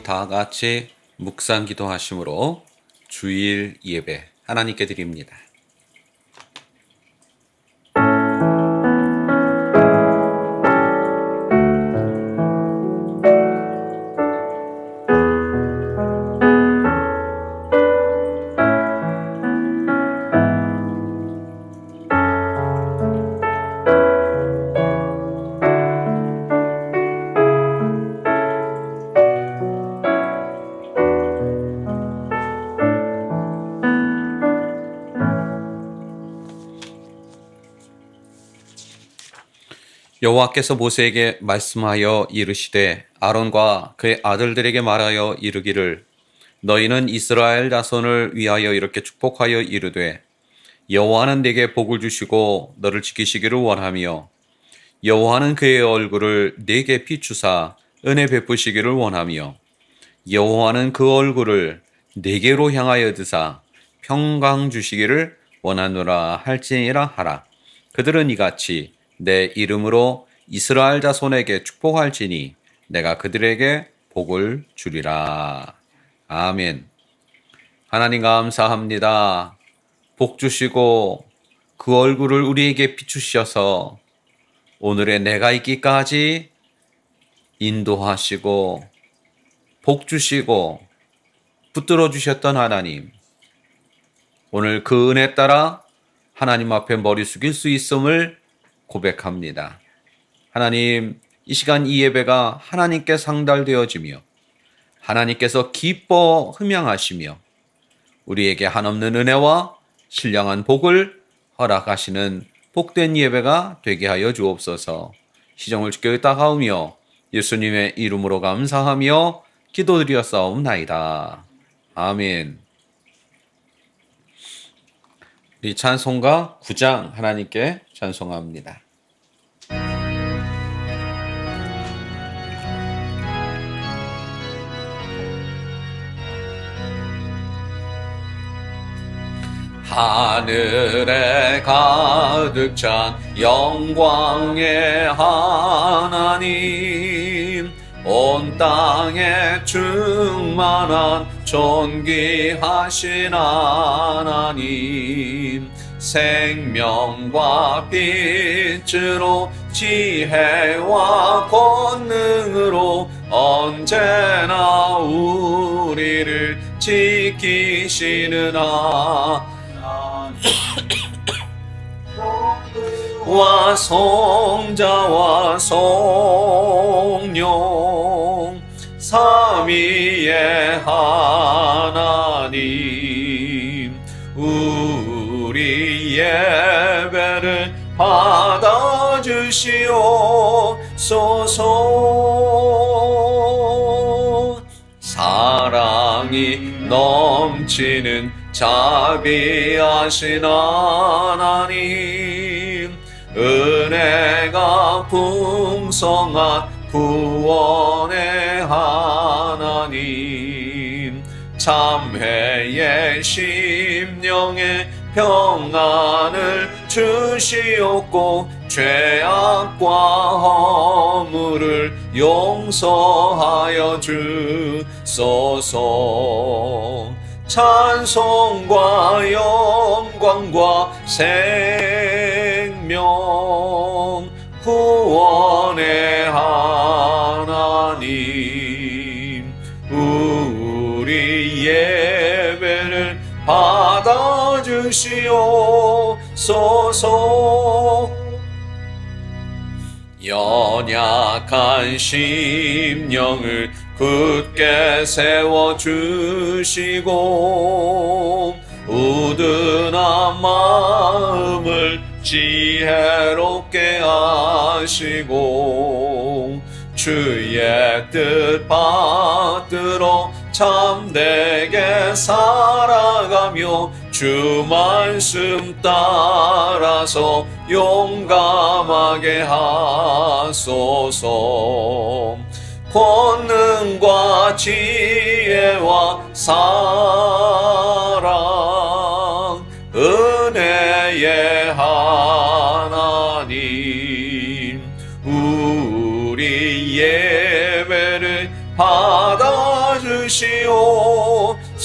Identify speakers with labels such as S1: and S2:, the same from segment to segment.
S1: 우리 다 같이 묵상 기도하심으로 주일 예배 하나님께 드립니다. 여호와께서 모세에게 말씀하여 이르시되 아론과 그의 아들들에게 말하여 이르기를 너희는 이스라엘 자손을 위하여 이렇게 축복하여 이르되 여호와는 네게 복을 주시고 너를 지키시기를 원하며 여호와는 그의 얼굴을 네게 비추사 은혜 베푸시기를 원하며 여호와는 그 얼굴을 네게로 향하여 드사 평강 주시기를 원하노라 할지니라 하라. 그들은 이같이 내 이름으로 이스라엘 자손에게 축복할지니 내가 그들에게 복을 주리라. 아멘. 하나님 감사합니다. 복 주시고 그 얼굴을 우리에게 비추셔서 오늘의 내가 있기까지 인도하시고 복 주시고 붙들어 주셨던 하나님, 오늘 그 은혜 따라 하나님 앞에 머리 숙일 수 있음을 고백합니다. 하나님, 이 시간 이 예배가 하나님께 상달되어지며 하나님께서 기뻐 흠양하시며 우리에게 한없는 은혜와 신령한 복을 허락하시는 복된 예배가 되게 하여 주옵소서. 시정을 주께 의탁하오며 예수님의 이름으로 감사하며 기도드렸사옵나이다. 아멘. 우리 찬송가 9장 하나님께 찬송합니다. 하늘에 가득 찬 영광의 하나님, 온 땅에 충만한 존귀하신 하나님, 생명과 빛으로 지혜와 권능으로 언제나 우리를 지키시는 와 성자와 성령 삼위의 하나님, 우리 예배를 받아주시옵소서. 사랑이 넘치는 자비하신 하나님, 은혜가 풍성한 구원의 하나님, 참회의 심령에 평안을 주시옵고 죄악과 허물을 용서하여 주소서. 찬송과 영광과 생명 구원의 하나님, 우리 예배를 받아주시옵소서. 연약한 심령을 굳게 세워주시고 우둔한 마음을 지혜롭게 하시고 주의 뜻 받들어 참되게 살아가며 주 말씀 따라서 용감하게 하소서. 권능과 지혜와 사랑 은혜의 하나님, 우리 예배를 받아 주시옵소서.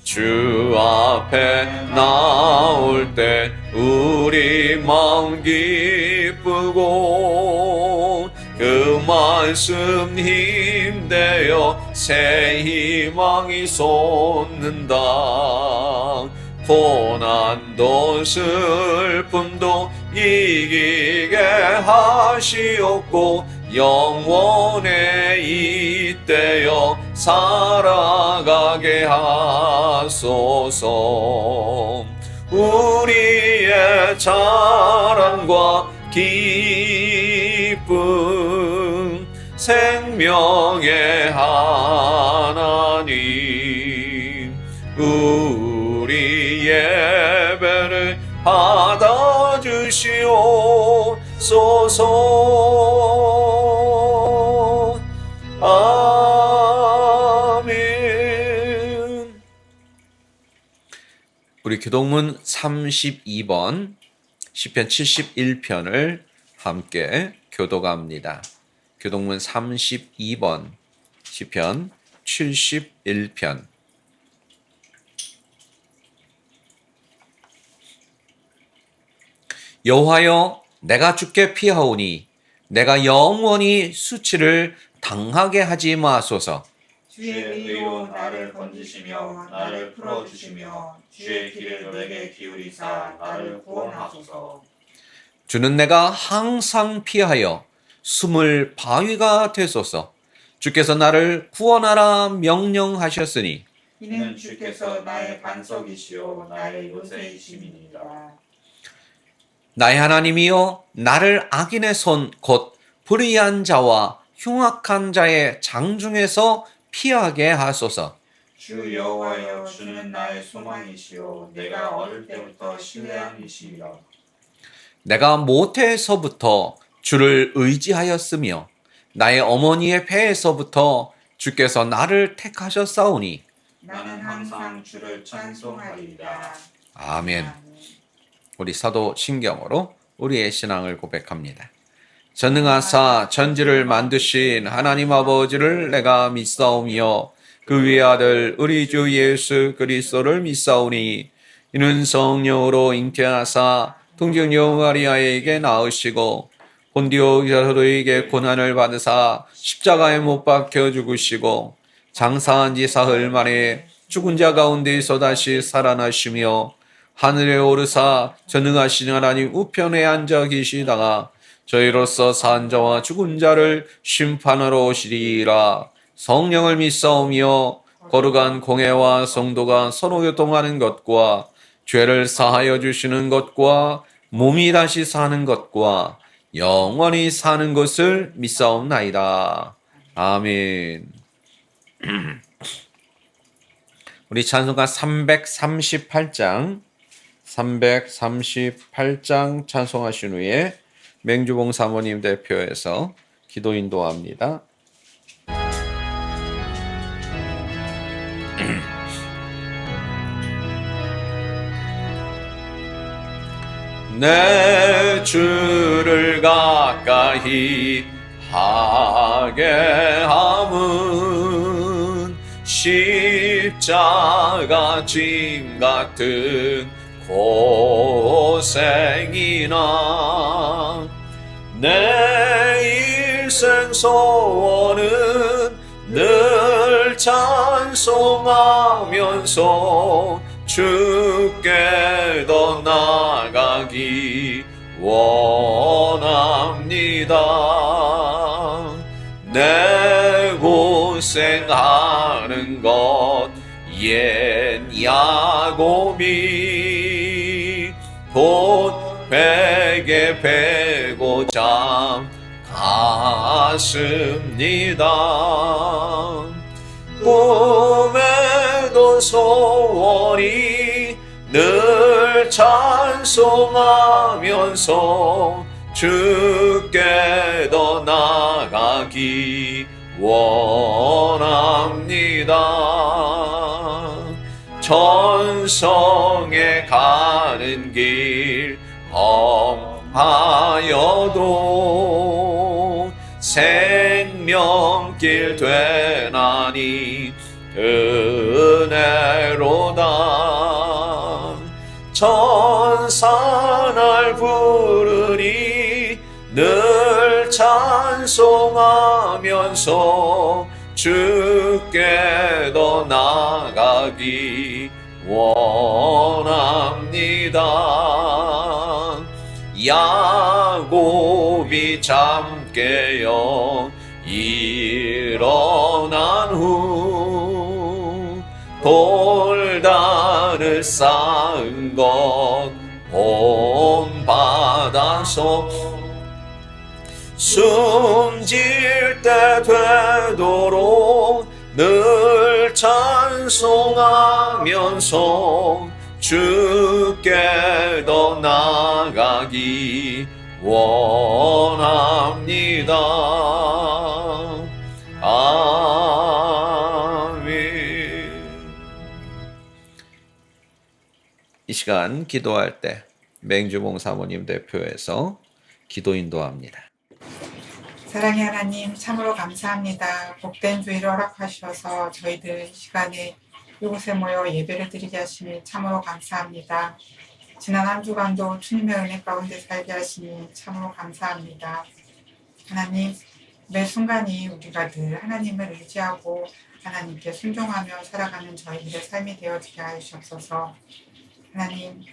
S1: 주 앞에 나올 때 우리 마음 기쁘고 그 말씀 힘되어 새 희망이 솟는다. 고난도 슬픔도 이기게 하시옵고 영원에 잇대어 살아가게 하소서. 우리의 자랑과 기쁨 생명의 하나님, 우리 예배를 받아주시옵소서. 아멘. 우리 교동문 32번 시편 71편을 함께 교독합니다. 교동문 32번 시편 71편. 여호와여, 내가 주께 피하오니 내가 영원히 수치를 당하게 하지 마소서.
S2: 주의 의로 나를 건지시며 나를 풀어주시며 주의 길을 내게 기울이사 나를 구원하소서.
S1: 주는 내가 항상 피하여 숨을 바위가 되소서. 주께서 나를 구원하라 명령하셨으니
S2: 이는 주께서 나의 반석이시오 나의 요새이심이니라.
S1: 나의 하나님이여, 나를 악인의 손 곧 불의한 자와 흉악한 자의 장중에서 피하게 하소서.
S2: 주 여호와여, 주는 나의 소망이시오 내가 어릴 때부터 신뢰한 이시여.
S1: 내가 모태에서부터 주를 의지하였으며 나의 어머니의 폐에서부터 주께서 나를 택하셨사오니
S2: 나는 항상 주를 찬송하리이다.
S1: 아멘. 우리 사도 신경으로 우리의 신앙을 고백합니다. 전능하사 천지를 만드신 하나님 아버지를 내가 믿사오며 그 위의 아들 우리 주 예수 그리스도를 믿사오니 이는 성령으로 잉태하사 동정녀 마리아에게 낳으시고 본디오 피라토에게 고난을 받으사 십자가에 못 박혀 죽으시고 장사한 지 사흘 만에 죽은 자 가운데서 다시 살아나시며 하늘에 오르사 전능하신 하나님 우편에 앉아 계시다가 저희로서 산 자와 죽은 자를 심판하러 오시리라. 성령을 믿사오며 거룩한 공회와 성도가 서로 교통하는 것과 죄를 사하여 주시는 것과 몸이 다시 사는 것과 영원히 사는 것을 믿사옵나이다. 아멘. 우리 찬송가 338장 찬송하신 후에 맹주봉 사모님 대표해서 기도 인도합니다. 내 주를 가까이 하게 함은 십자가 짐 같은 고생이나 내 일생 소원은 늘 찬송하면서 주께 더 나아가기 원합니다. 내 고생하는 것 옛 야곱이 곧 베개 베고 잠 갔습니다. 꿈에도 소원이 늘 찬송하면서 주께 더 나아가기 원합니다. 천성에 가는 길 험하여도 생명 생명길 되나니 은혜로다. 천사 날 부르니 늘 찬송하면서 주께 더 나가기 원합니다. 야곱이 잠 깨어 일어난 후 돌다를 쌓은 것 본받아서 숨질 때 되도록 늘 찬송하면서 주께 더 나가기 원합니다. 아멘. 이 시간 기도할 때 맹주봉 사모님 대표에서 기도 인도합니다.
S3: 사랑의 하나님, 참으로 감사합니다. 복된 주일을 허락하셔서 저희들 이 시간에 이곳에 모여 예배를 드리게 하시니 참으로 감사합니다. 지난 한 주간도 주님의 은혜 가운데 살게 하시니 참으로 감사합니다. 하나님, 매 순간이 우리가 늘 하나님을 의지하고 하나님께 순종하며 살아가는 저희들의 삶이 되어지게 하시옵소서. 하나님,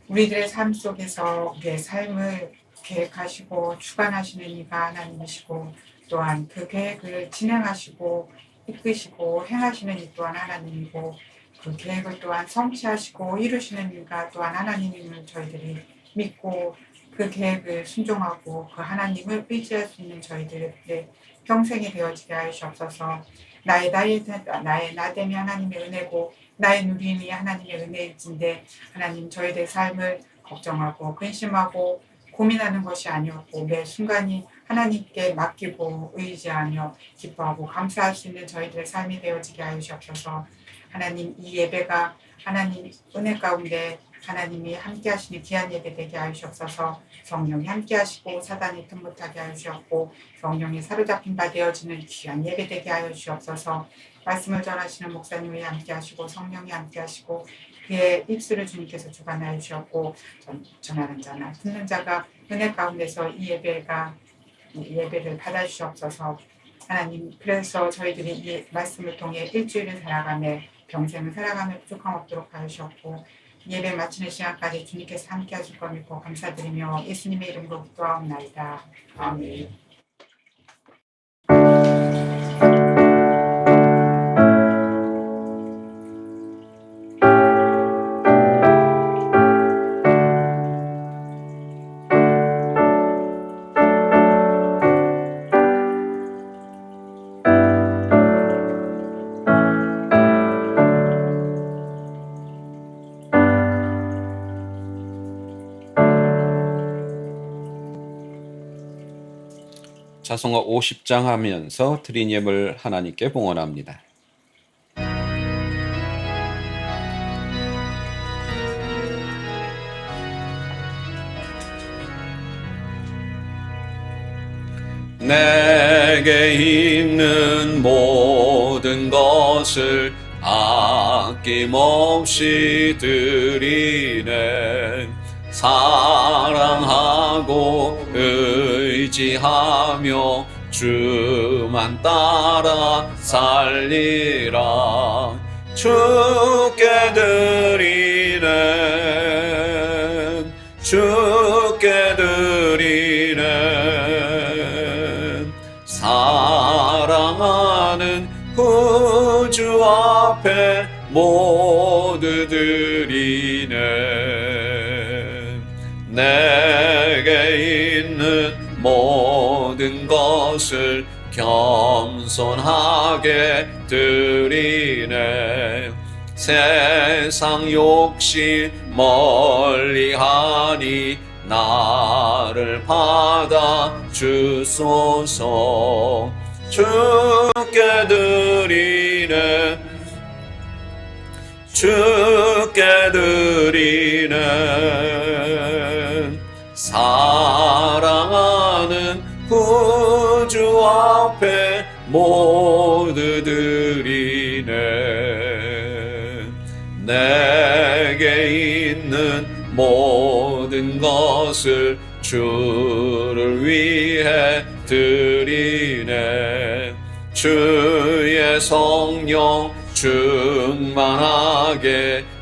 S3: 우리들의 삶 속에서 우리의 삶을 계획하시고 주관하시는 이가 하나님이시고 또한 그 계획을 진행하시고 이끄시고 행하시는 이 또한 하나님이고 그 계획을 또한 성취하시고 이루시는 이가 또한 하나님임을 저희들이 믿고 그 계획을 순종하고 그 하나님을 의지할 수 있는 저희들의 평생이 되어지게 하시옵소서. 나의 나됨이 하나님의 은혜고 나의 누림이 하나님의 은혜일진데 하나님 저희들의 삶을 걱정하고 근심하고 고민하는 것이 아니었고 매 순간이 하나님께 맡기고 의지하며 기뻐하고 감사할 수 있는 저희들의 삶이 되어지게 하시옵소서. 하나님 이 예배가 하나님 은혜 가운데 하나님이 함께 하시는 귀한 예배 되게 하시옵소서. 성령이 함께 하시고 사단이 틈 못하게 하시옵고 성령이 사로잡힌 바 되어지는 귀한 예배 되게 하여 주옵소서. 말씀을 전하시는 목사님이 함께 하시고 성령이 함께 하시고 그의 입술을 주님께서 주관하여 주셨고 전하는 자나 듣는 자가 은혜 가운데서 이 예배를 받아주시옵소서. 하나님 그래서 저희들이 이 말씀을 통해 일주일을 살아가며 평생을 살아가며 부족함 없도록 하여 주셨고 예배 마치는 시간까지 주님께서 함께 하실 것 믿고 감사드리며 예수님의 이름으로 기도하옵나이다. 아멘.
S1: 자송어 50장 하면서 드린 예물 하나님께 봉헌합니다. 내게 있는 모든 것을 아낌없이 드리네. 사랑하고 의지하며 주만 따라 살리라. 주께 드리네. 주께 드리네. 사랑하는 구주 앞에 모두 드리네. 내게 있는 모든 것을 겸손하게 드리네. 세상 욕심 멀리하니 나를 받아 주소서. 주께 드리네. 주께 드리네. 사랑하는 구주 앞에 앞에 모두 드리네. 내게 있는 모든 것을 주를 위해 드리네. 주의 성령 충만하게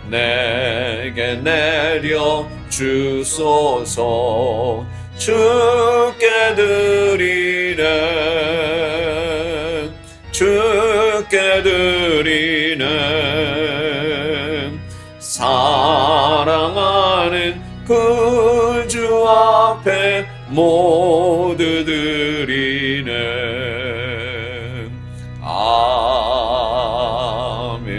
S1: 내게 내려 주소서. 주께 드리네. 주께 드리네. 사랑하는 그 주 앞에 모두 드리네. 아멘.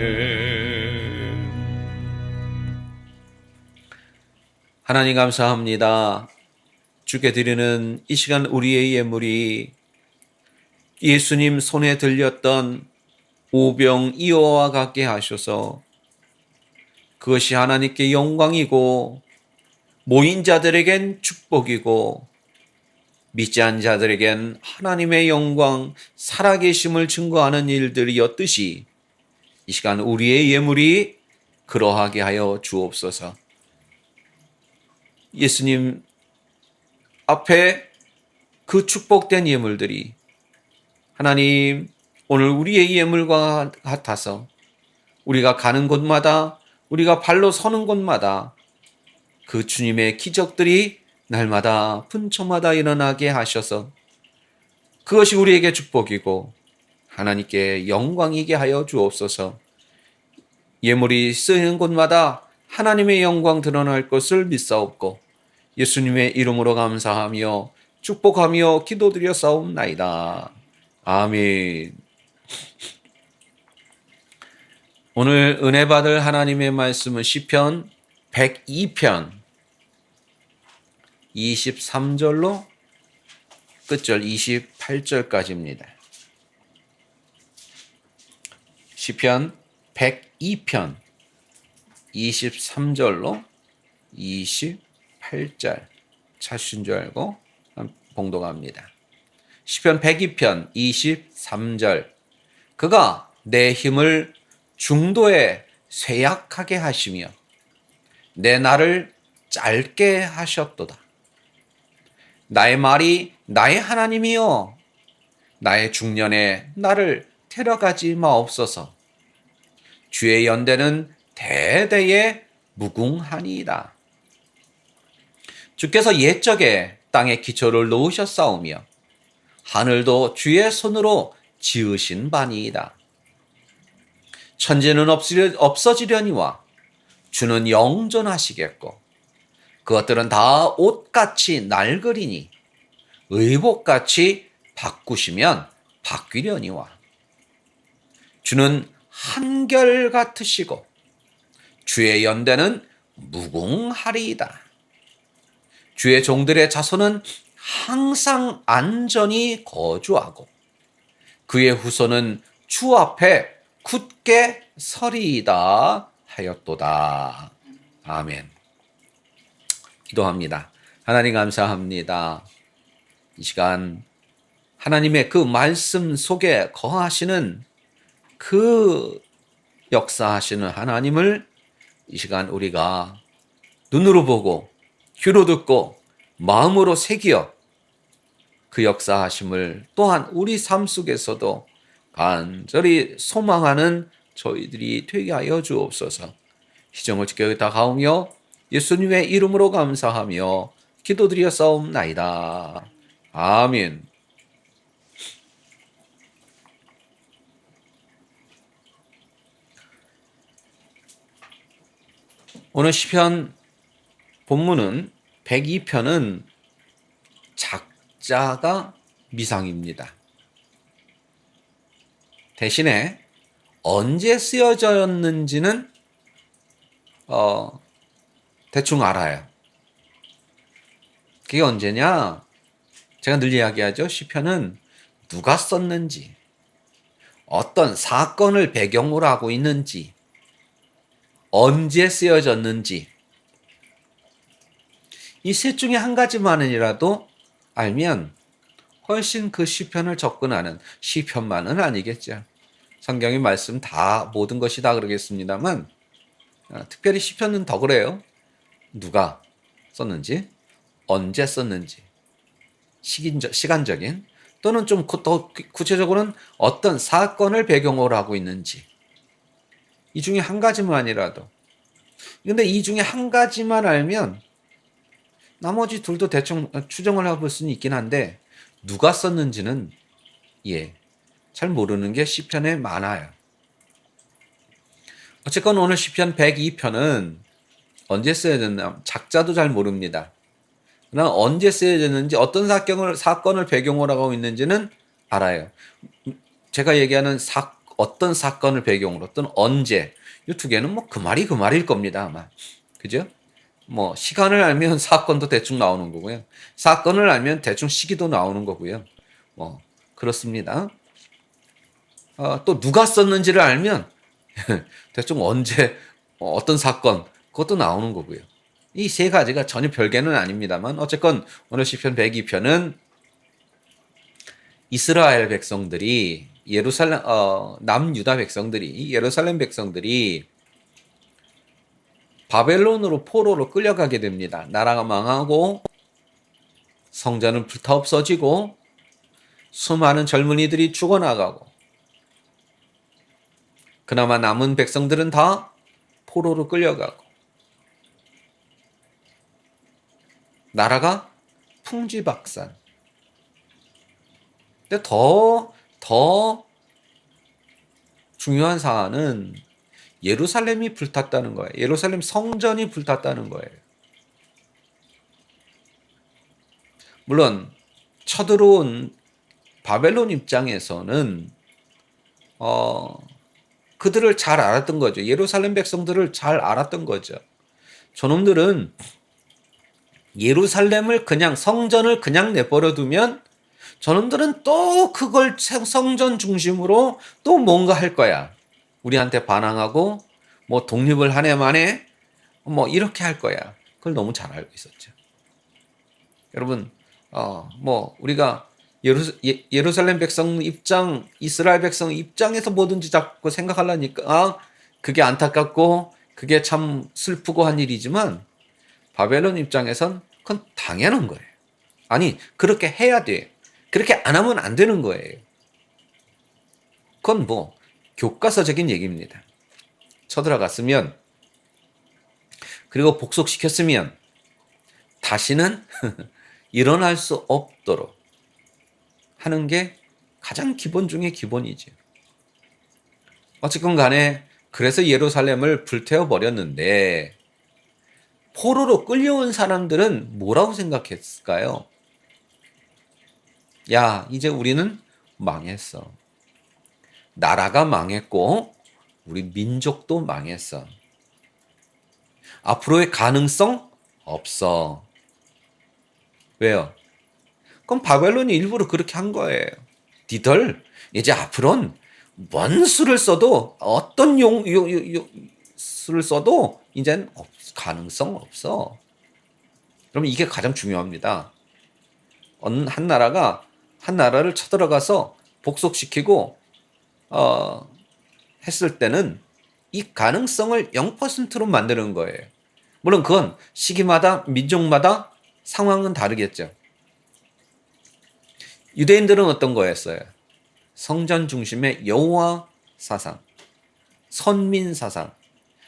S1: 하나님 감사합니다. 주께 드리는 이 시간 우리의 예물이 예수님 손에 들렸던 오병이어와 같게 하셔서 그것이 하나님께 영광이고 모인 자들에겐 축복이고 믿지 않은 자들에겐 하나님의 영광, 살아계심을 증거하는 일들이었듯이 이 시간 우리의 예물이 그러하게 하여 주옵소서. 예수님 앞에 그 축복된 예물들이 하나님 오늘 우리의 예물과 같아서 우리가 가는 곳마다 우리가 발로 서는 곳마다 그 주님의 기적들이 날마다 분초마다 일어나게 하셔서 그것이 우리에게 축복이고 하나님께 영광이게 하여 주옵소서. 예물이 쓰이는 곳마다 하나님의 영광 드러날 것을 믿사옵고 예수님의 이름으로 감사하며 축복하며 기도드려 싸움나이다. 아멘. 오늘 은혜 받을 하나님의 말씀은 시편 102편 23절로 끝절 28절까지입니다. 시편 102편 23절로 28절 찾으신 줄 알고 봉독합니다. 시편 102편 23절 그가 내 힘을 중도에 쇠약하게 하시며 내 날을 짧게 하셨도다. 나의 말이 나의 하나님이여 나의 중년에 나를 데려가지 마옵소서. 주의 연대는 대대에 무궁하니이다. 주께서 옛적에 땅에 기초를 놓으셨사오며 하늘도 주의 손으로 지으신 바니이다. 천지는 없어지려니와 주는 영존하시겠고 그것들은 다 옷같이 낡으리니 의복같이 바꾸시면 바뀌려니와 주는 한결같으시고 주의 연대는 무궁하리이다. 주의 종들의 자손은 항상 안전히 거주하고 그의 후손은 주 앞에 굳게 서리이다 하였도다. 아멘. 기도합니다. 하나님 감사합니다. 이 시간 하나님의 그 말씀 속에 거하시는 그 역사하시는 하나님을 이 시간 우리가 눈으로 보고 귀로 듣고 마음으로 새기어 그 역사하심을 또한 우리 삶 속에서도 간절히 소망하는 저희들이 되게 하여 주옵소서. 희정을 지켜다 가오며 예수님의 이름으로 감사하며 기도드려 싸움나이다. 아멘. 오늘 시편 본문은 102편은 작자가 미상입니다. 대신에 언제 쓰여졌는지는 대충 알아요. 그게 언제냐? 제가 늘 이야기하죠. 시편은 누가 썼는지, 어떤 사건을 배경으로 하고 있는지, 언제 쓰여졌는지 이 셋 중에 한 가지만이라도 알면 훨씬 그 시편을 접근하는 시편만은 아니겠죠. 성경의 말씀 다 모든 것이 다 그러겠습니다만 특별히 시편은 더 그래요. 누가 썼는지, 언제 썼는지, 시간적인 또는 좀 더 구체적으로는 어떤 사건을 배경으로 하고 있는지 이 중에 한 가지만이라도 근데 이 중에 한 가지만 알면 나머지 둘도 대충 추정을 해볼 수는 있긴 한데 누가 썼는지는 잘 모르는 게 시편에 많아요. 어쨌건 오늘 시편 102편은 언제 써야 됐나 작자도 잘 모릅니다. 그러나 언제 써야 되는지 어떤 사건을 배경으로 하고 있는지는 알아요. 제가 얘기하는 어떤 사건을 배경으로 또는 언제 이 두 개는 뭐 그 말일 겁니다 아마. 그죠? 뭐 시간을 알면 사건도 대충 나오는 거고요. 사건을 알면 대충 시기도 나오는 거고요. 뭐 그렇습니다. 또 누가 썼는지를 알면 대충 언제 어떤 사건 그것도 나오는 거고요. 이 세 가지가 전혀 별개는 아닙니다만 어쨌건 오늘 시편 102편은 이스라엘 백성들이 남유다 백성들이 예루살렘 백성들이 바벨론으로 포로로 끌려가게 됩니다. 나라가 망하고 성전은 불타 없어지고 수많은 젊은이들이 죽어나가고 그나마 남은 백성들은 다 포로로 끌려가고 나라가 풍지박산. 근데 더 중요한 사안은 예루살렘이 불탔다는 거예요. 예루살렘 성전이 불탔다는 거예요. 물론 쳐들어온 바벨론 입장에서는 그들을 잘 알았던 거죠. 예루살렘 백성들을 잘 알았던 거죠. 저놈들은 예루살렘을 성전을 그냥 내버려 두면 저놈들은 또 그걸 성전 중심으로 또 뭔가 할 거야. 우리한테 반항하고 뭐 독립을 한 해 만에 뭐 이렇게 할 거야. 그걸 너무 잘 알고 있었죠. 여러분, 뭐 우리가 예루살렘 백성 입장, 이스라엘 백성 입장에서 뭐든지 자꾸 생각하려니까 그게 안타깝고 그게 참 슬프고 한 일이지만 바벨론 입장에선 그건 당연한 거예요. 아니, 그렇게 해야 돼. 그렇게 안 하면 안 되는 거예요. 그건 뭐 교과서적인 얘기입니다. 쳐들어갔으면 그리고 복속시켰으면 다시는 일어날 수 없도록 하는 게 가장 기본 중에 기본이죠. 어쨌건 간에 그래서 예루살렘을 불태워 버렸는데 포로로 끌려온 사람들은 뭐라고 생각했을까요? 야, 이제 우리는 망했어. 나라가 망했고 우리 민족도 망했어. 앞으로의 가능성 없어. 왜요? 그럼 바벨론이 일부러 그렇게 한 거예요. 니들 이제 앞으로는 뭔 수를 써도 어떤 수를 써도 이제는 가능성 없어. 그럼 이게 가장 중요합니다. 한 나라를 쳐들어가서 복속시키고 했을 때는 이 가능성을 0%로 만드는 거예요. 물론 그건 시기마다 민족마다 상황은 다르겠죠. 유대인들은 어떤 거였어요? 성전 중심의 여호와 사상, 선민 사상,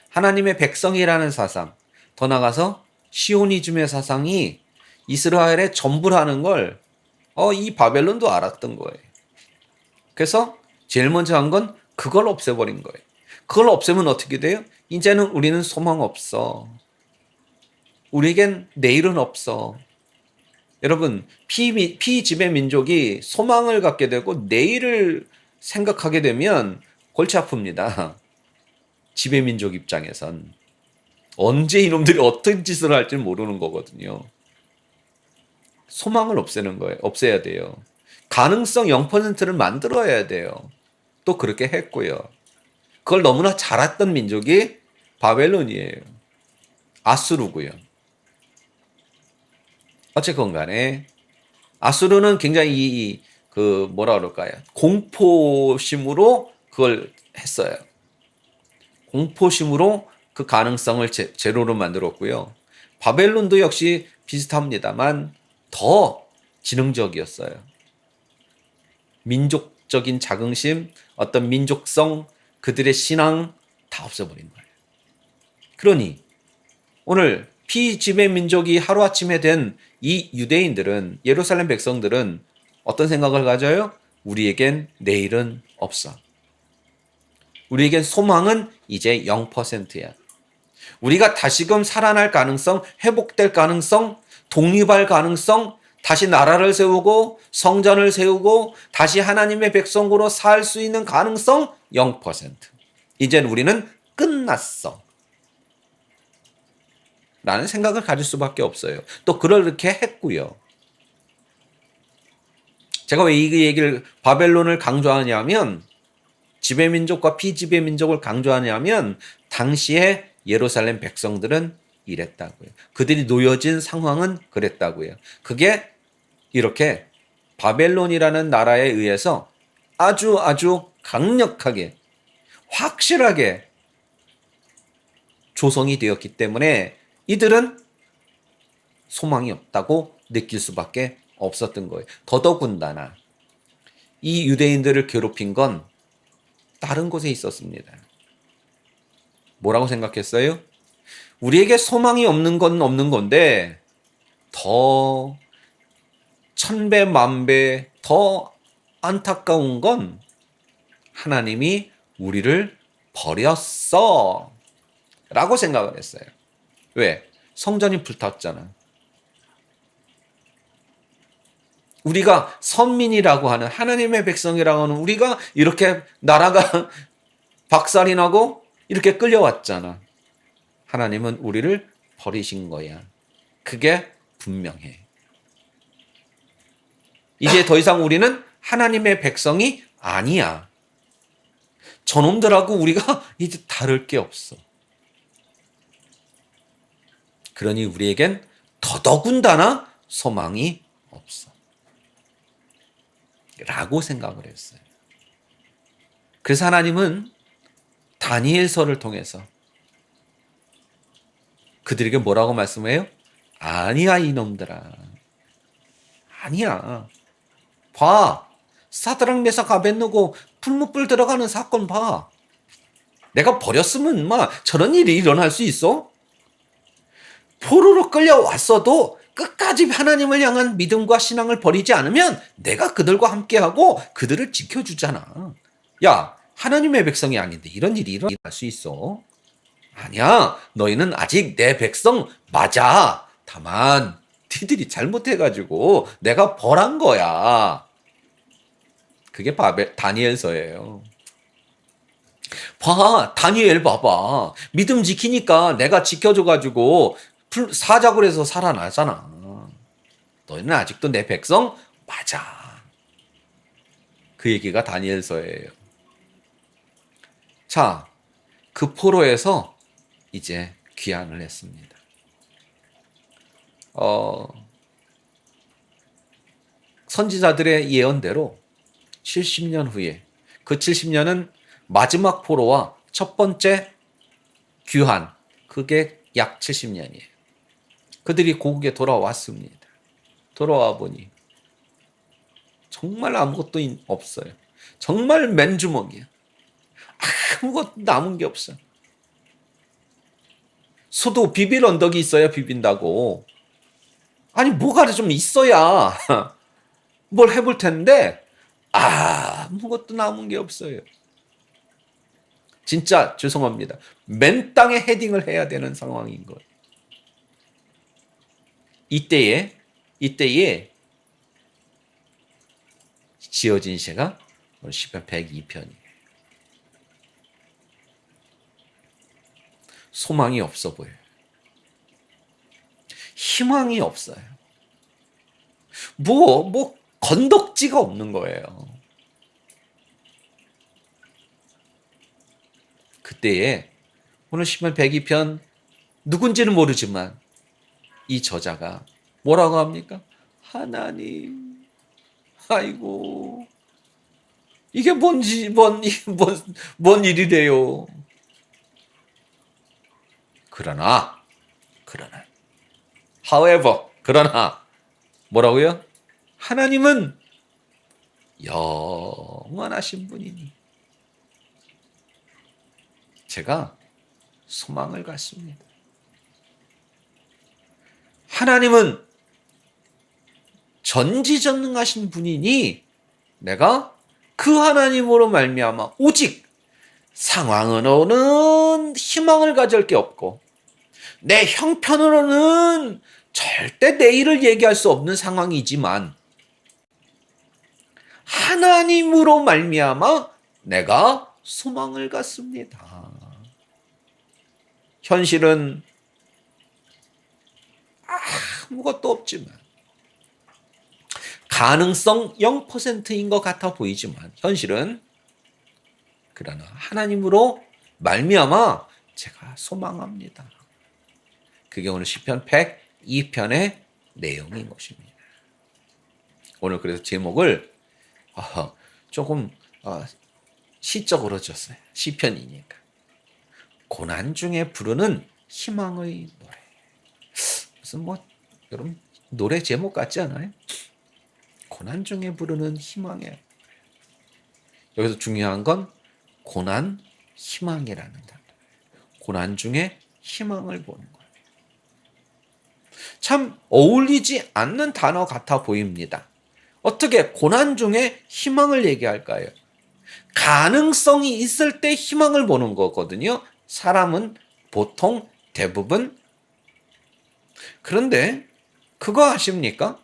S1: 하나님의 백성이라는 사상, 더 나아가서 시오니즘의 사상이 이스라엘의 전부라는 걸 이 바벨론도 알았던 거예요. 그래서 제일 먼저 한 건 그걸 없애버린 거예요. 그걸 없애면 어떻게 돼요? 이제는 우리는 소망 없어. 우리에겐 내일은 없어. 여러분, 피지배 민족이 소망을 갖게 되고 내일을 생각하게 되면 골치 아픕니다. 지배 민족 입장에선. 언제 이놈들이 어떤 짓을 할지 모르는 거거든요. 소망을 없애는 거예요. 없애야 돼요. 가능성 0%를 만들어야 돼요. 또 그렇게 했고요. 그걸 너무나 잘했던 민족이 바벨론이에요. 아수르고요. 어쨌건 간에 아수르는 굉장히 그 뭐라 그럴까요? 공포심으로 그걸 했어요. 공포심으로 그 가능성을 제로로 만들었고요. 바벨론도 역시 비슷합니다만 더 지능적이었어요. 민족적인 자긍심, 어떤 민족성, 그들의 신앙 다 없어버린 거예요. 그러니 오늘 피지배 민족이 하루아침에 된 이 유대인들은, 예루살렘 백성들은 어떤 생각을 가져요? 우리에겐 내일은 없어. 우리에겐 소망은 이제 0%야. 우리가 다시금 살아날 가능성, 회복될 가능성, 독립할 가능성, 다시 나라를 세우고 성전을 세우고 다시 하나님의 백성으로 살 수 있는 가능성 0%. 이젠 우리는 끝났어. 라는 생각을 가질 수밖에 없어요. 또 그렇게 했고요. 제가 왜 이 얘기를 바벨론을 강조하냐면, 지배민족과 피지배민족을 강조하냐면 당시에 예루살렘 백성들은 이랬다고요. 그들이 놓여진 상황은 그랬다고요. 그게 이렇게 바벨론이라는 나라에 의해서 아주 강력하게 확실하게 조성이 되었기 때문에 이들은 소망이 없다고 느낄 수밖에 없었던 거예요. 더더군다나 이 유대인들을 괴롭힌 건 다른 곳에 있었습니다. 뭐라고 생각했어요? 우리에게 소망이 없는 건 없는 건데 더 천배 만배 더 안타까운 건 하나님이 우리를 버렸어 라고 생각을 했어요. 왜? 성전이 불탔잖아. 우리가 선민이라고 하는, 하나님의 백성이라고 하는 우리가 이렇게 나라가 박살이 나고 이렇게 끌려왔잖아. 하나님은 우리를 버리신 거야. 그게 분명해. 이제 더 이상 우리는 하나님의 백성이 아니야. 저놈들하고 우리가 이제 다를 게 없어. 그러니 우리에겐 더더군다나 소망이 없어. 라고 생각을 했어요. 그래서 하나님은 다니엘서를 통해서 그들에게 뭐라고 말씀해요? 아니야, 이놈들아. 아니야. 봐. 사드락 메삭 아벳느고 풀무불 들어가는 사건 봐. 내가 버렸으면 저런 일이 일어날 수 있어? 포로로 끌려왔어도 끝까지 하나님을 향한 믿음과 신앙을 버리지 않으면 내가 그들과 함께하고 그들을 지켜주잖아. 야, 하나님의 백성이 아닌데 이런 일이 일어날 수 있어? 아니야, 너희는 아직 내 백성 맞아. 다만 니들이 잘못해가지고 내가 벌한 거야. 그게 다니엘서예요. 봐, 다니엘 봐봐. 믿음 지키니까 내가 지켜줘가지고 사자굴 에서 살아나잖아. 너희는 아직도 내 백성 맞아. 그 얘기가 다니엘서예요. 자, 그 포로에서 이제 귀환을 했습니다. 선지자들의 예언대로 70년 후에, 그 70년은 마지막 포로와 첫 번째 귀환, 그게 약 70년이에요. 그들이 고국에 돌아왔습니다. 돌아와 보니 정말 아무것도 없어요. 정말 맨주먹이야. 아무것도 남은 게 없어. 수도 비빌 언덕이 있어야 비빈다고. 아니 뭐가 좀 있어야 뭘 해볼 텐데 아무것도 남은 게 없어요. 진짜 죄송합니다. 맨 땅에 헤딩을 해야 되는 상황인 거예요. 이때에 지어진 시가 오늘 시편 102편이에요. 소망이 없어 보여요. 희망이 없어요. 뭐 건덕지가 없는 거예요. 그때에 오늘 시편 102편 누군지는 모르지만 이 저자가 뭐라고 합니까? 하나님, 아이고, 이게 뭔 일이래요. 그러나, however, 그러나, 뭐라고요? 하나님은 영원하신 분이니 제가 소망을 갖습니다. 하나님은 전지전능하신 분이니 내가 그 하나님으로 말미암아 오직 상황으로는 희망을 가질 게 없고 내 형편으로는 절대 내일을 얘기할 수 없는 상황이지만 하나님으로 말미암아 내가 소망을 갖습니다. 현실은 아무것도 없지만 가능성 0%인 것 같아 보이지만 현실은 그러나 하나님으로 말미암아 제가 소망합니다. 그게 오늘 시편 102편의 내용인 것입니다. 오늘 그래서 제목을 조금 시적으로 줬어요. 시편이니까. 고난 중에 부르는 희망의 노래. 무슨 여러분 노래 제목 같지 않아요? 고난 중에 부르는 희망의 노래. 여기서 중요한 건 고난, 희망이라는 단어. 고난 중에 희망을 보는 거예요. 참 어울리지 않는 단어 같아 보입니다. 어떻게 고난 중에 희망을 얘기할까요? 가능성이 있을 때 희망을 보는 거거든요. 사람은 보통 대부분. 그런데 그거 아십니까?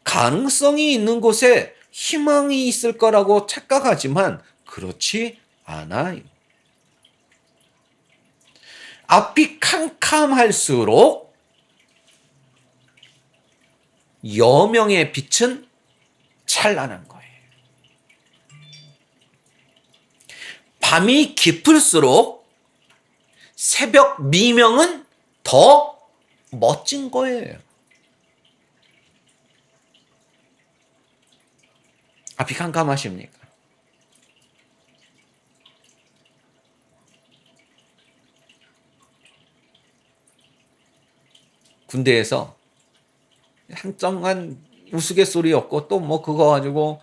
S1: 가능성이 있는 곳에 희망이 있을 거라고 착각하지만 그렇지 않아요. 앞이 캄캄할수록 여명의 빛은 찬란한 거예요. 밤이 깊을수록 새벽 미명은 더 멋진 거예요. 앞이 캄캄하십니까? 군대에서 한정한 우스갯소리 없고 또 뭐 그거 가지고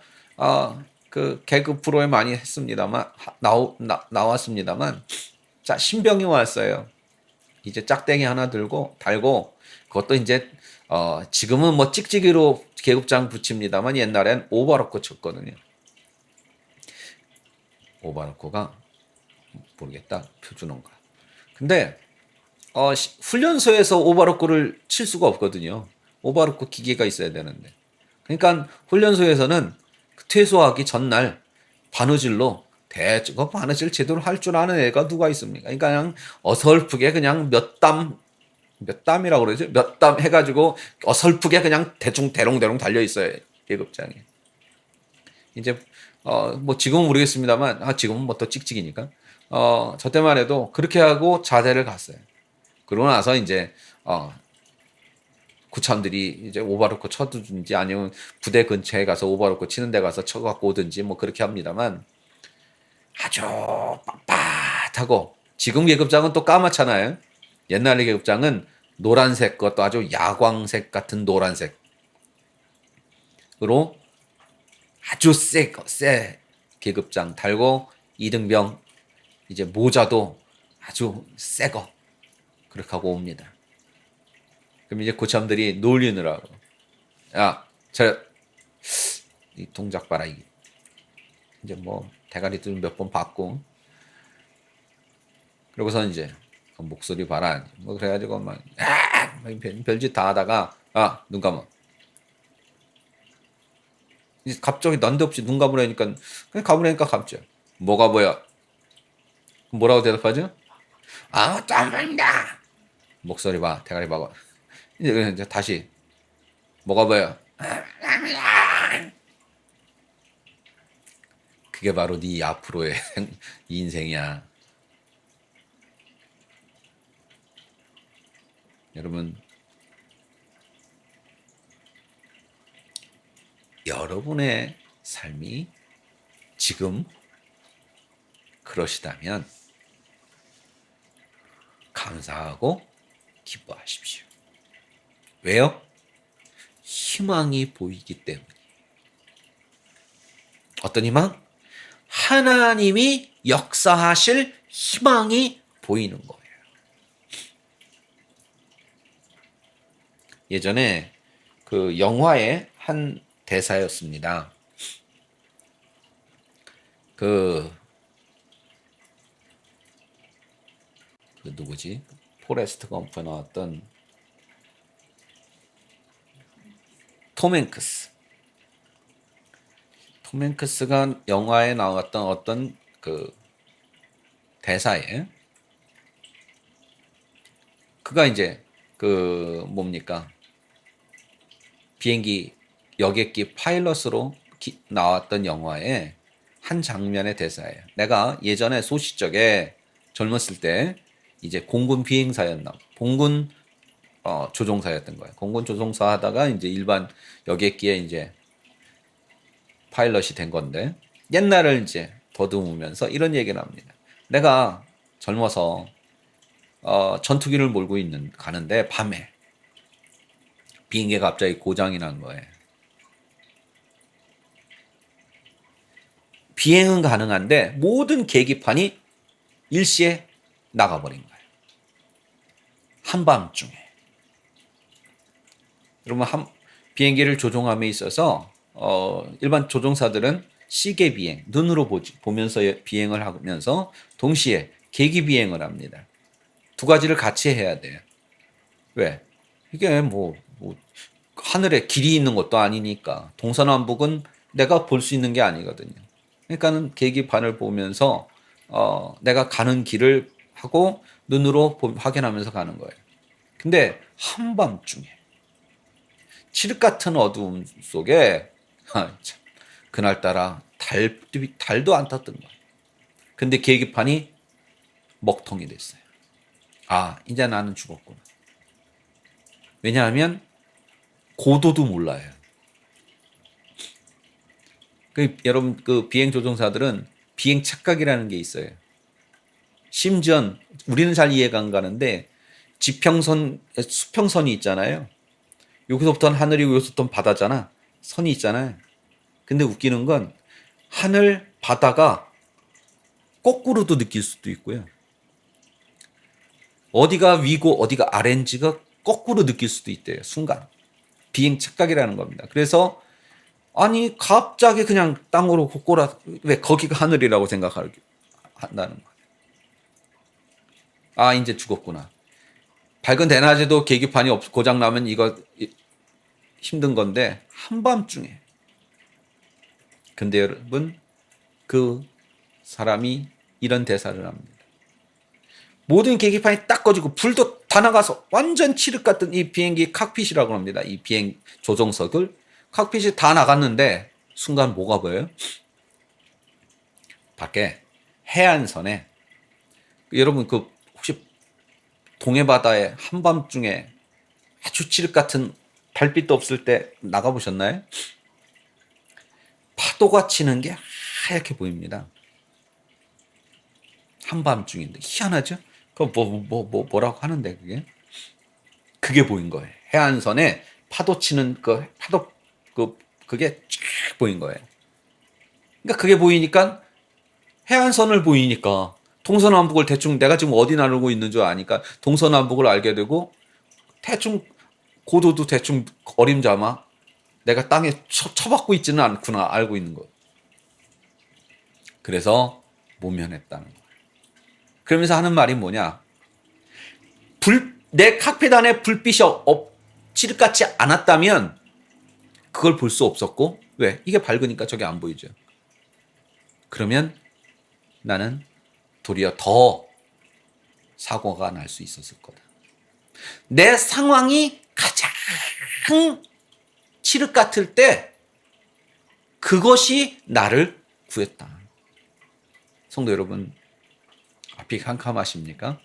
S1: 그 개그 프로에 많이 했습니다만 나왔습니다만 자 신병이 왔어요. 이제 짝대기 하나 들고 달고 그것도 이제 지금은 뭐 찍찍이로 계급장 붙입니다만 옛날엔 오바로코 쳤거든요. 오바로코가 모르겠다 표준어인가. 근데 훈련소에서 오바로코를 칠 수가 없거든요. 오바로코 기계가 있어야 되는데. 그러니까 훈련소에서는 퇴소하기 전날 바느질로 대충 바느질 제대로 할 줄 아는 애가 누가 있습니까? 그러니까 그냥 어설프게 그냥 몇 땀이라고 그러죠? 몇 땀 해가지고 어설프게 그냥 대충 대롱대롱 달려 있어요. 계급장에. 이제 뭐 지금은 모르겠습니다만 지금은 뭐 더 찍찍이니까 저 때만 해도 그렇게 하고 자대를 갔어요. 그러고 나서 이제 구참들이 이제 오바로코 쳐주든지 아니면 부대 근처에 가서 오바로코 치는 데 가서 쳐갖고 오든지 뭐 그렇게 합니다만 아주 빳빳하고 지금 계급장은 또 까맣잖아요. 옛날의 계급장은 노란색 것도 아주 야광색 같은 노란색으로 아주 세 계급장 달고 이등병 이제 모자도 아주 새거 그렇게 하고 옵니다. 그럼 이제 고참들이 놀리느라고 야, 이 동작 봐라 이게 이제 뭐 대가리도 몇 번 받고 그러고서 이제 목소리 봐라 뭐 그래가지고 막 별짓 다 하다가 눈 감아. 이제 갑자기 난데없이 눈 감으라니까 그냥 감으라니까 감죠. 뭐가 보여? 뭐라고 대답하죠? 땀난다. 목소리 봐, 대가리 봐봐. 이제 다시 뭐가 보여? 그게 바로 네 앞으로의 인생이야. 여러분 여러분의 삶이 지금 그러시다면 감사하고 기뻐하십시오. 왜요? 희망이 보이기 때문이에요. 어떤 희망? 하나님이 역사하실 희망이 보이는 거예요. 예전에 그 영화의 한 대사였습니다. 그 누구지? 포레스트 검프에 나왔던 톰 행크스. 톰 행크스가 영화에 나왔던 어떤 그 대사에 그가 이제 그 뭡니까? 비행기 여객기 파일럿으로 나왔던 영화의 한 장면의 대사예요. 내가 예전에 소시적에 젊었을 때 이제 공군 비행사였나, 공군 조종사였던 거예요. 공군 조종사 하다가 이제 일반 여객기에 이제 파일럿이 된 건데 옛날을 이제 더듬으면서 이런 얘기를 합니다. 내가 젊어서 전투기를 몰고 가는데 밤에 비행기가 갑자기 고장이 난 거예요. 비행은 가능한데 모든 계기판이 일시에 나가버린 거예요. 한밤중에. 여러분 비행기를 조종함에 있어서 일반 조종사들은 시계 비행, 눈으로 보면서 비행을 하면서 동시에 계기 비행을 합니다. 두 가지를 같이 해야 돼요. 왜? 이게 뭐 하늘에 길이 있는 것도 아니니까 동서남북은 내가 볼 수 있는 게 아니거든요. 그러니까는 계기판을 보면서 내가 가는 길을 하고 눈으로 확인하면서 가는 거예요. 근데 한밤중에 칠흑 같은 어두움 속에 그날따라 달도 안 떴던 거예요. 근데 계기판이 먹통이 됐어요. 아, 이제 나는 죽었구나. 왜냐하면 고도도 몰라요. 여러분 그 비행 조종사들은 비행 착각이라는 게 있어요. 심지어 우리는 잘 이해가 안 가는데 지평선, 수평선이 있잖아요. 여기서부터는 하늘이고 여기서부터는 바다잖아. 선이 있잖아요. 근데 웃기는 건 하늘, 바다가 거꾸로도 느낄 수도 있고요. 어디가 위고 어디가 아래인지가 거꾸로 느낄 수도 있대요. 순간. 비행 착각이라는 겁니다. 그래서 아니 갑자기 그냥 땅으로 왜 거기가 하늘이라고 생각한다는 거예요. 아 이제 죽었구나. 밝은 대낮에도 계기판이 고장 나면 이거 힘든 건데 한밤중에. 근데 여러분 그 사람이 이런 대사를 합니다. 모든 계기판이 딱 꺼지고 불도 다 나가서 완전 칠흑 같은 이 비행기 칵핏이라고 합니다. 이 비행 조종석을 칵핏이 다 나갔는데 순간 뭐가 보여요? 밖에 해안선에 여러분 그 혹시 동해바다에 한밤중에 아주 칠흑 같은 달빛도 없을 때 나가보셨나요? 파도가 치는 게 하얗게 보입니다. 한밤중인데 희한하죠? 그 뭐라고 하는데 그게 보인 거예요. 해안선에 파도 치는 그게 쫙 보인 거예요. 그러니까 그게 보이니까 해안선을 보이니까 동서남북을 대충 내가 지금 어디 나르고 있는 줄 아니까 동서남북을 알게 되고 대충 고도도 대충 어림잡아 내가 땅에 쳐박고 있지는 않구나 알고 있는 거예요. 그래서 모면했다는 거예요. 그러면서 하는 말이 뭐냐? 내 칵핏 안에 불빛이 칠흑같이 않았다면 그걸 볼 수 없었고 왜? 이게 밝으니까 저게 안 보이죠. 그러면 나는 도리어 더 사고가 날 수 있었을 거다. 내 상황이 가장 칠흑 같을 때 그것이 나를 구했다. 성도 여러분, 앞이 캄캄하십니까?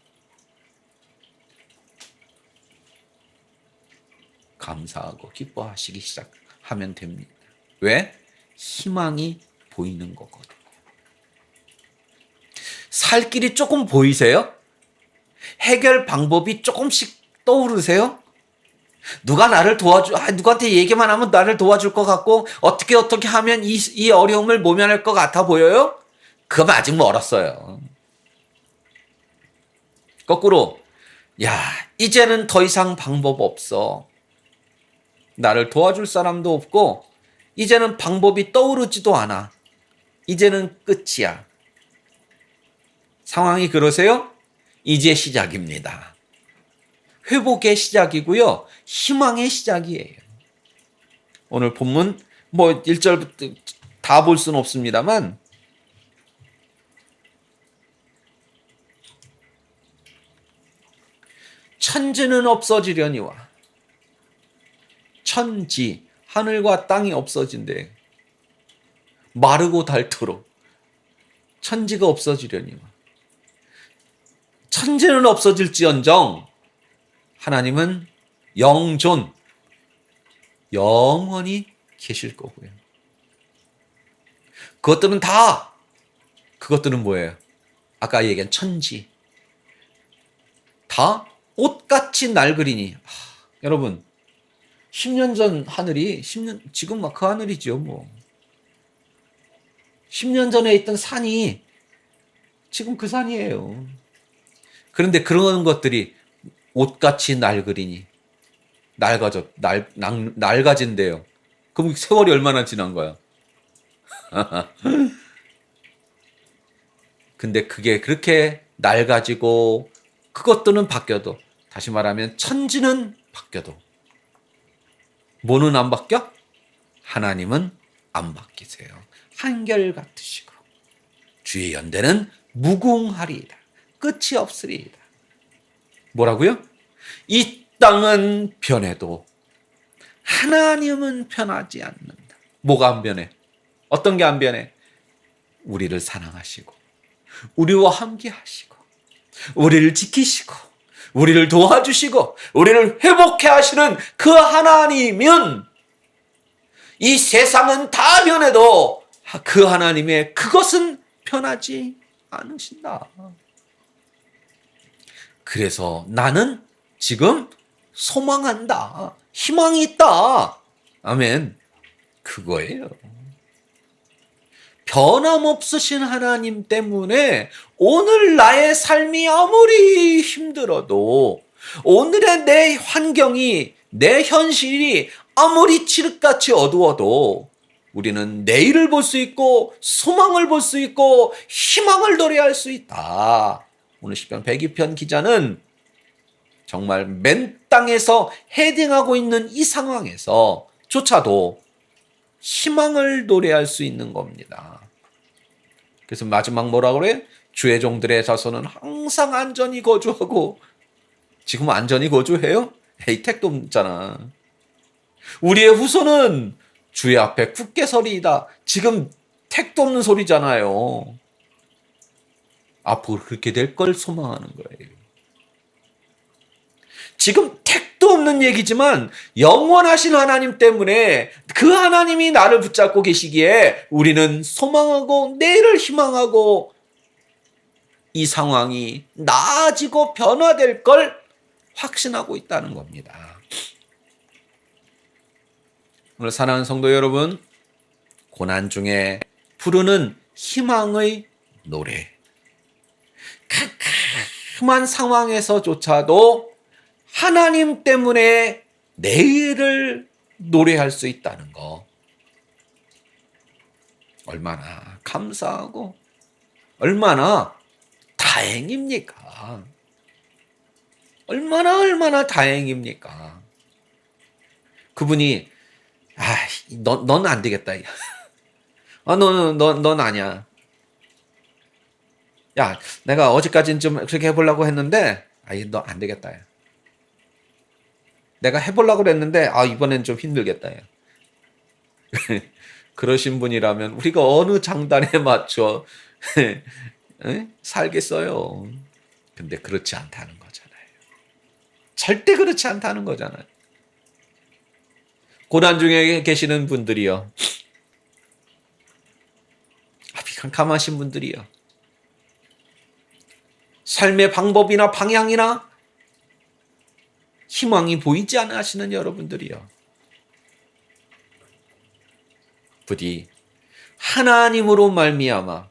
S1: 감사하고 기뻐하시기 시작하면 됩니다. 왜? 희망이 보이는 거거든요. 살 길이 조금 보이세요? 해결 방법이 조금씩 떠오르세요? 누가 나를 누구한테 얘기만 하면 나를 도와줄 것 같고, 어떻게 하면 이 어려움을 모면할 것 같아 보여요? 그건 아직 멀었어요. 거꾸로, 야, 이제는 더 이상 방법 없어. 나를 도와줄 사람도 없고, 이제는 방법이 떠오르지도 않아. 이제는 끝이야. 상황이 그러세요? 이제 시작입니다. 회복의 시작이고요. 희망의 시작이에요. 오늘 본문 1절부터 다 볼 수는 없습니다만 천지는 없어지려니와 천지, 하늘과 땅이 없어진대. 마르고 닳도록 천지가 없어지려니와 천지는 없어질지언정 하나님은 영존, 영원히 계실 거고요. 그것들은 뭐예요? 아까 얘기한 천지. 다 옷같이 낡으리니. 여러분, 10년 전 하늘이 지금 막 그 하늘이죠, 뭐. 10년 전에 있던 산이 지금 그 산이에요. 그런데 그런 것들이 옷같이 낡으리니. 낡아진대요. 그럼 세월이 얼마나 지난 거야? 근데 그게 그렇게 낡아지고 그것들은 바뀌어도, 다시 말하면 천지는 바뀌어도 뭐는 안 바뀌어? 하나님은 안 바뀌세요. 한결같으시고 주의 연대는 무궁하리이다. 끝이 없으리이다. 뭐라고요? 이 땅은 변해도 하나님은 변하지 않는다. 뭐가 안 변해? 어떤 게 안 변해? 우리를 사랑하시고 우리와 함께 하시고 우리를 지키시고 우리를 도와주시고 우리를 회복해 하시는 그 하나님은 이 세상은 다 변해도 그 하나님의 그것은 변하지 않으신다. 그래서 나는 지금 소망한다. 희망이 있다. 아멘. 그거예요. 변함없으신 하나님 때문에 오늘 나의 삶이 아무리 힘들어도, 오늘의 내 환경이, 내 현실이 아무리 칠흑같이 어두워도 우리는 내일을 볼 수 있고 소망을 볼 수 있고 희망을 노래할 수 있다. 오늘 시편 102편 기자는 정말 맨 땅에서 헤딩하고 있는 이 상황에서조차도 희망을 노래할 수 있는 겁니다. 그래서 마지막 뭐라 그래? 주의 종들의 자손은 항상 안전히 거주하고. 지금 안전히 거주해요? 에이, 택도 없잖아. 우리의 후손은 주의 앞에 굳게 서리이다. 지금 택도 없는 소리잖아요. 앞으로 그렇게 될 걸 소망하는 거예요. 지금 택도 없는 얘기지만 영원하신 하나님 때문에 그 하나님이 나를 붙잡고 계시기에 우리는 소망하고 내일을 희망하고 이 상황이 나아지고 변화될 걸 확신하고 있다는 겁니다. 오늘 사랑하는 성도 여러분, 고난 중에 부르는 희망의 노래. 캄캄한 상황에서조차도 하나님 때문에 내일을 노래할 수 있다는 거. 얼마나 감사하고 얼마나 다행입니까? 얼마나 다행입니까? 그분이 넌 안 되겠다. 넌 아니야. 야, 내가 어제까지는 좀 그렇게 해보려고 했는데, 너 안 되겠다. 야. 내가 해보려고 그랬는데, 이번엔 좀 힘들겠다. 야. 그러신 분이라면 우리가 어느 장단에 맞춰 살겠어요. 근데 그렇지 않다는 거잖아요. 절대 그렇지 않다는 거잖아요. 고난 중에 계시는 분들이요. 캄캄하신 분들이요. 삶의 방법이나 방향이나 희망이 보이지 않아 하시는 여러분들이요. 부디 하나님으로 말미암아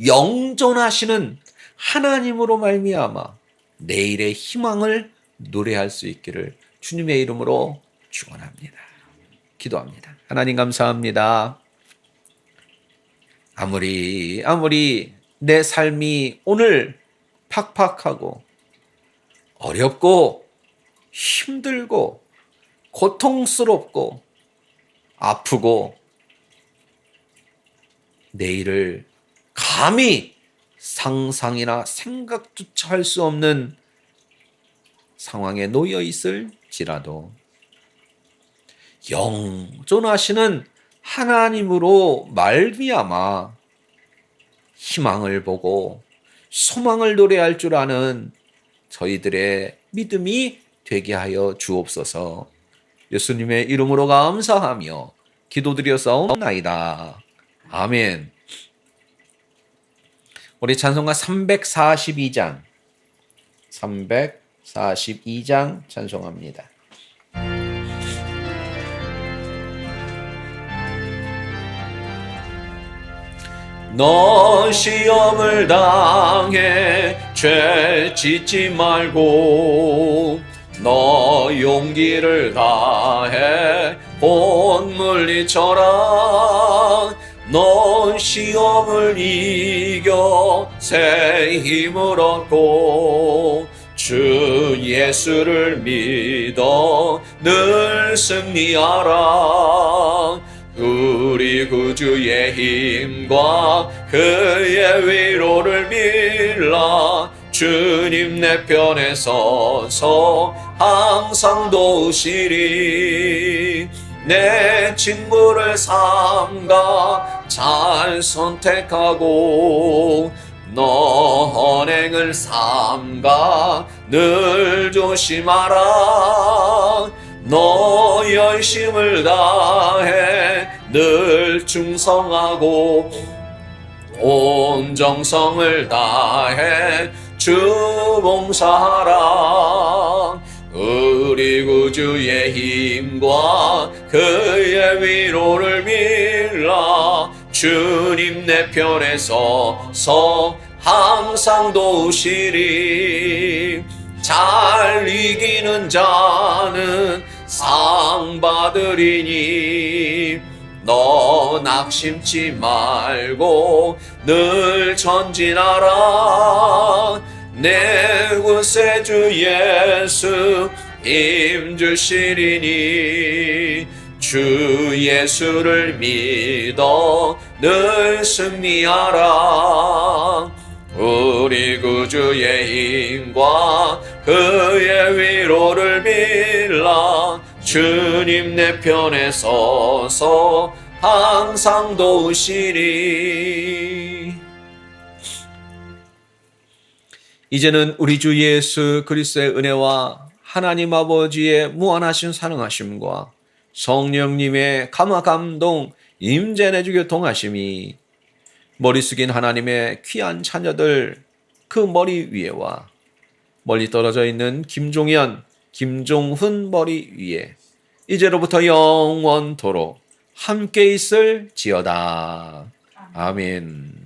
S1: 영존하시는 하나님으로 말미암아 내일의 희망을 노래할 수 있기를 주님의 이름으로 축원합니다. 기도합니다. 하나님 감사합니다. 아무리 내 삶이 오늘 팍팍하고 어렵고 힘들고 고통스럽고 아프고 내일을 감히 상상이나 생각조차 할 수 없는 상황에 놓여 있을지라도 영존하시는 하나님으로 말미암아 희망을 보고 소망을 노래할 줄 아는 저희들의 믿음이 되게 하여 주옵소서. 예수님의 이름으로 감사하며 기도드렸사옵나이다. 아멘. 우리 찬송가 342장 찬송합니다. 너 시험을 당해 죄 짓지 말고 너 용기를 다해 곧 물리쳐라. 너 시험을 이겨 새 힘을 얻고 주 예수를 믿어 늘 승리하라. 우리 구주의 힘과 그의 위로를 빌라. 주님 내 편에 서서 항상 도우시리. 내 친구를 삼가 잘 선택하고 너 언행을 삼가 늘 조심하라. 너 열심을 다해 늘 충성하고 온 정성을 다해 주 봉사하라. 우리 구주의 힘과 그의 위로를 빌라. 주님 내 편에 서서 항상 도우시리. 잘 이기는 자는 상 받으리니 너 낙심치 말고 늘 전진하라. 내 구세주 예수 힘 주시리니 주 예수를 믿어 늘 승리하라. 우리 구주의 힘과 그의 위로를 빌라. 주님 내 편에 서서 항상 도우시리. 이제는 우리 주 예수 그리스도의 은혜와 하나님 아버지의 무한하신 사랑하심과 성령님의 감화 감동 임재 내주 교통하심이 머리 숙인 하나님의 귀한 자녀들 그 머리 위에와 멀리 떨어져 있는 김종현, 김종훈 머리 위에 이제로부터 영원토록 함께 있을지어다. 아멘.